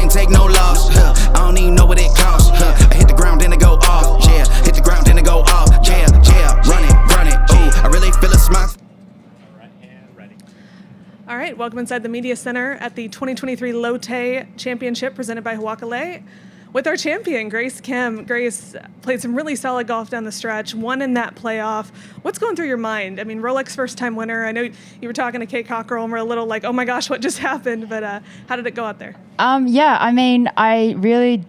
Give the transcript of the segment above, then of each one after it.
ain't take no loss. I don't even know what it costs. I hit the ground, then it go off. Yeah, hit the ground, then it go off. Yeah, run it. Ooh, I really feel a smile. All right, welcome inside the Media Center at the 2023 LOTTE Championship presented by Huakale with our champion, Grace Kim. Grace played some really solid golf down the stretch, won in that playoff. What's going through your mind? I mean, Rolex first-time winner. I know you were talking to Kay Cockrell and we're a little like, oh my gosh, what just happened? But how did it go out there? Yeah, I mean, I really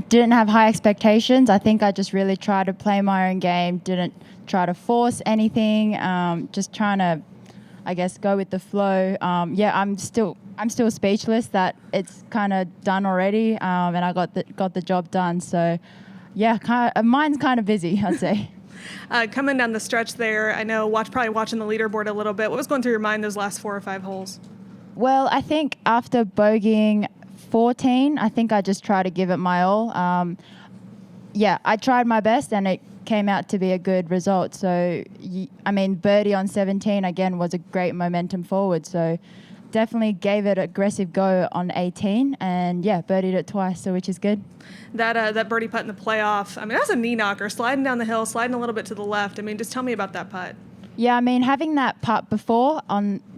didn't have high expectations. I think I just really tried to play my own game, didn't try to force anything, just trying to, I guess, go with the flow. I'm still speechless that it's kind of done already, and I got the job done. So, yeah, mine's kind of busy, I'd say. Coming down the stretch there, I know probably watching the leaderboard a little bit. What was going through your mind those last 4 or 5 holes? Well, I think after bogeying 14, I think I just tried to give it my all. I tried my best, and it came out to be a good result. So, birdie on 17, again, was a great momentum forward. So, definitely gave it an aggressive go on 18, and, birdied it twice, so which is good. That birdie putt in the playoff, that was a knee knocker, sliding down the hill, sliding a little bit to the left. Just tell me about that putt. Yeah, having that putt before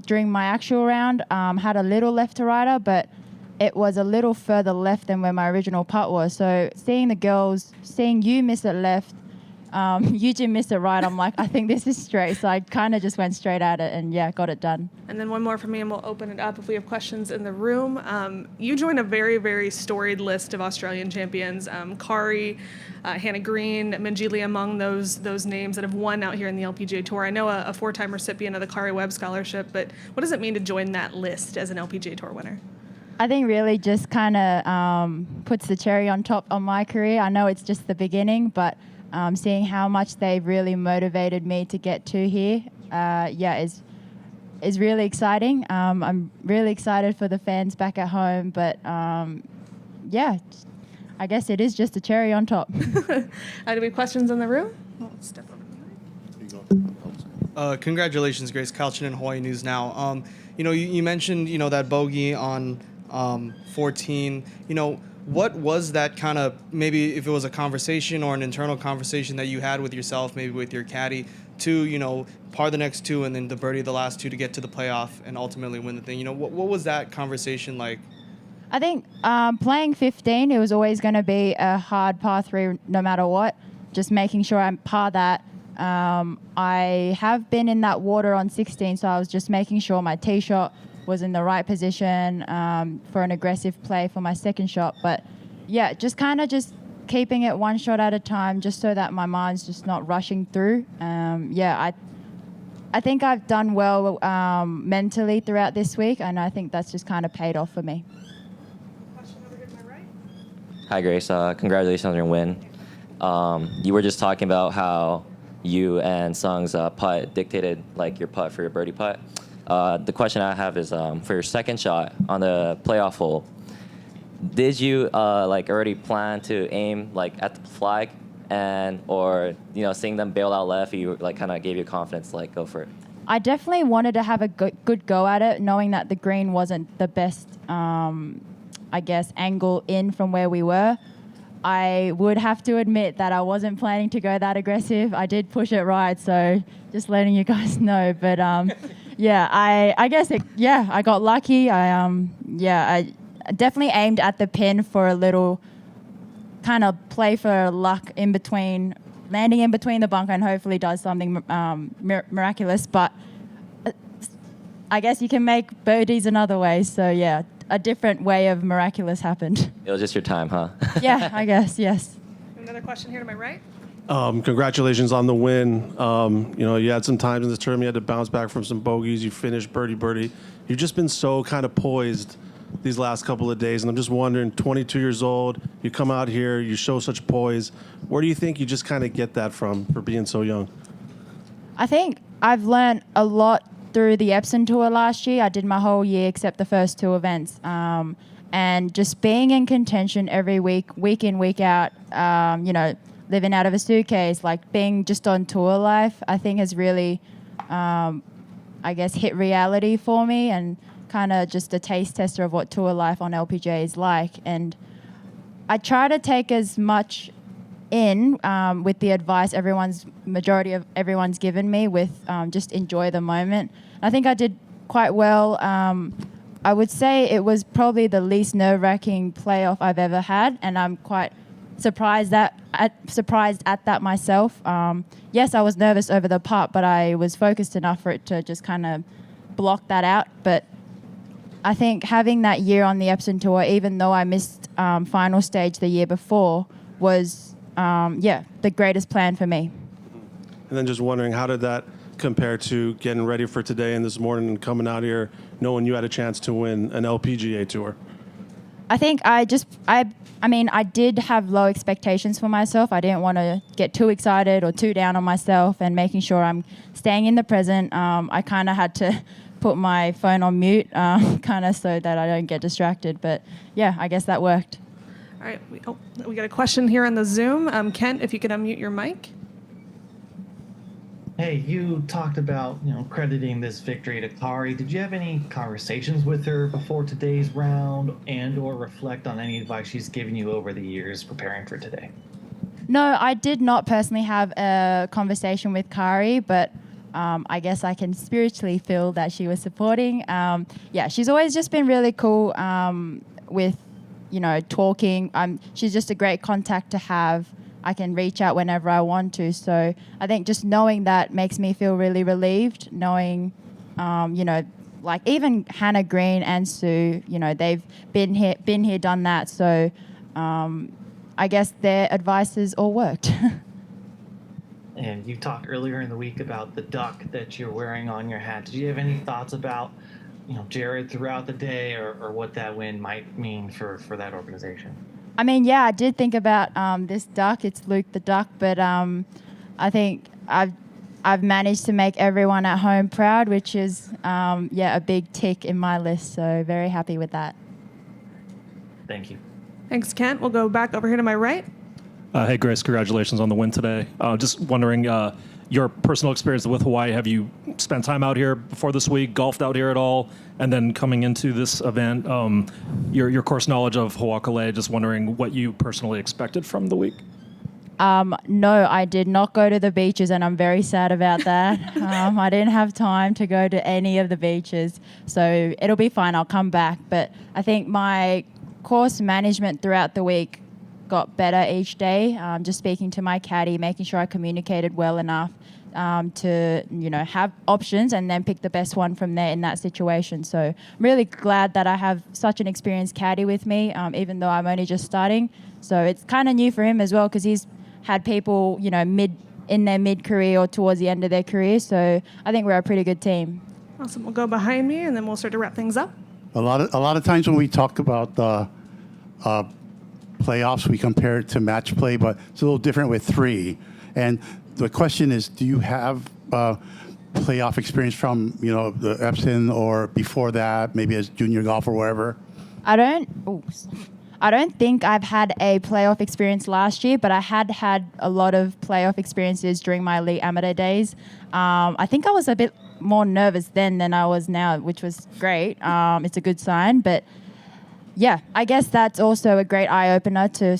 during my actual round, had a little left to righter, but it was a little further left than where my original putt was. So seeing the girls, seeing you miss it left, you did miss it right. I'm like, I think this is straight. So I kind of just went straight at it and, got it done. And then one more from me and we'll open it up if we have questions in the room. You joined a very, very storied list of Australian champions. Kari, Hannah Green, Minjili among those names that have won out here in the LPGA Tour. I know a 4-time recipient of the Kari Webb Scholarship, but what does it mean to join that list as an LPGA Tour winner? I think really just kind of puts the cherry on top on my career. I know it's just the beginning, but seeing how much they've really motivated me to get to here, is really exciting. I'm really excited for the fans back at home, but I guess it is just a cherry on top. Do we have questions in the room? Let's step over. Congratulations, Grace. Kyle Chin in Hawaii News Now. You mentioned that bogey on 14. What was that kind of, maybe if it was a conversation or an internal conversation that you had with yourself, maybe with your caddy, to, par the next 2 and then the birdie the last 2 to get to the playoff and ultimately win the thing? What was that conversation like? I think playing 15, it was always going to be a hard par 3 no matter what, just making sure I par that. I have been in that water on 16, so I was just making sure my tee shot was in the right position for an aggressive play for my second shot. But just keeping it one shot at a time, just so that my mind's just not rushing through. I think I've done well mentally throughout this week, and I think that's just kind of paid off for me. Question over here to my right. Hi, Grace. Congratulations on your win. You were just talking about how you and Sung's putt dictated your putt for your birdie putt. The question I have is for your second shot on the playoff hole, did you already plan to aim at the flag, or seeing them bail out left, you kind of gave you confidence go for it? I definitely wanted to have a good go at it, knowing that the green wasn't the best angle in from where we were. I would have to admit that I wasn't planning to go that aggressive. I did push it right, so just letting you guys know. But I guess I got lucky. I definitely aimed at the pin for a little kind of play for luck in between, landing in between the bunker, and hopefully does something miraculous. But I guess you can make birdies another way. So a different way of miraculous happened. It was just your time, huh? Yeah, I guess, yes. Another question here to my right. Congratulations on the win. You had some times in this tournament you had to bounce back from some bogeys. You finished birdie. You've just been so kind of poised these last couple of days, and I'm just wondering, 22 years old, you come out here, you show such poise. Where do you think you just kind of get that from for being so young? I think I've learned a lot through the Epsom Tour last year. I did my whole year except the first 2 events. And just being in contention every week in, week out, living out of a suitcase, being just on tour life, I think has really, hit reality for me and kind of just a taste tester of what tour life on LPGA is like. And I try to take as much in with the advice majority of everyone's given me with just enjoy the moment. I think I did quite well. I would say it was probably the least nerve-wracking playoff I've ever had, and I'm quite surprised at that myself. Yes, I was nervous over the putt, but I was focused enough for it to just kind of block that out. But I think having that year on the Epson Tour, even though I missed final stage the year before, was the greatest plan for me. And then just wondering, how did that compare to getting ready for today and this morning and coming out here knowing you had a chance to win an LPGA Tour? I think I did have low expectations for myself. I didn't want to get too excited or too down on myself, and making sure I'm staying in the present. I kind of had to put my phone on mute kind of so that I don't get distracted. But yeah, I guess that worked. All right, we got a question here on the Zoom. Kent, if you could unmute your mic. Hey, you talked about, crediting this victory to Kari. Did you have any conversations with her before today's round and/or reflect on any advice she's given you over the years preparing for today? No, I did not personally have a conversation with Kari, but I guess I can spiritually feel that she was supporting. She's always just been really cool with, talking. She's just a great contact to have. I can reach out whenever I want to. So I think just knowing that makes me feel really relieved, knowing, like even Hannah Green and Sue, they've been here, done that. So I guess their advices all worked. And you talked earlier in the week about the duck that you're wearing on your hat. Did you have any thoughts about, Jared throughout the day or what that win might mean for that organization? I did think about this duck. It's Luke the Duck, but I think I've managed to make everyone at home proud, which is a big tick in my list. So very happy with that. Thank you. Thanks, Kent. We'll go back over here to my right. Hey, Grace, congratulations on the win today. Just wondering, your personal experience with Hawaii. Have you spent time out here before this week, golfed out here at all? And then coming into this event, your course knowledge of Hawaii, just wondering what you personally expected from the week? No, I did not go to the beaches, and I'm very sad about that. I didn't have time to go to any of the beaches, so it'll be fine. I'll come back. But I think my course management throughout the week got better each day. Just speaking to my caddy, making sure I communicated well enough to have options and then pick the best one from there in that situation. So I'm really glad that I have such an experienced caddy with me, even though I'm only just starting. So it's kind of new for him as well, because he's had people in their mid-career or towards the end of their career. So I think we're a pretty good team. Awesome. We'll go behind me, and then we'll start to wrap things up. A lot of times when we talk about the playoffs, we compare it to match play, but it's a little different with 3. And the question is, do you have playoff experience from the Epson or before that, maybe as junior golf or wherever? I don't think I've had a playoff experience last year, but I had a lot of playoff experiences during my elite amateur days. I think I was a bit more nervous then than I was now, which was great. It's a good sign, but yeah, I guess that's also a great eye-opener to,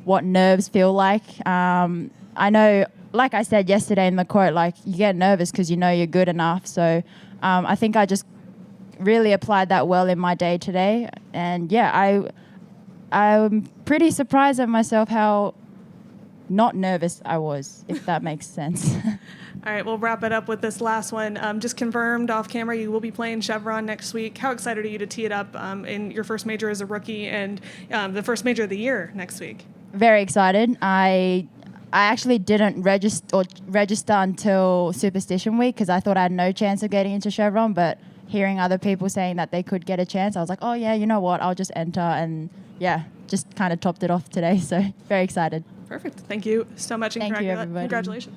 what nerves feel like. I know, like I said yesterday in the quote, like you get nervous because you're good enough. So I think I just really applied that well in my day today. And yeah, I'm pretty surprised at myself how not nervous I was, if that makes sense. All right, we'll wrap it up with this last one. Just confirmed off camera, you will be playing Chevron next week. How excited are you to tee it up in your first major as a rookie and the first major of the year next week? Very excited. I actually didn't register until Superstition Week because I thought I had no chance of getting into Chevron, but hearing other people saying that they could get a chance, I was like, oh yeah, you know what, I'll just enter, and yeah, just kind of topped it off today, so very excited. Perfect. Thank you so much. Thank you, everybody. Congratulations.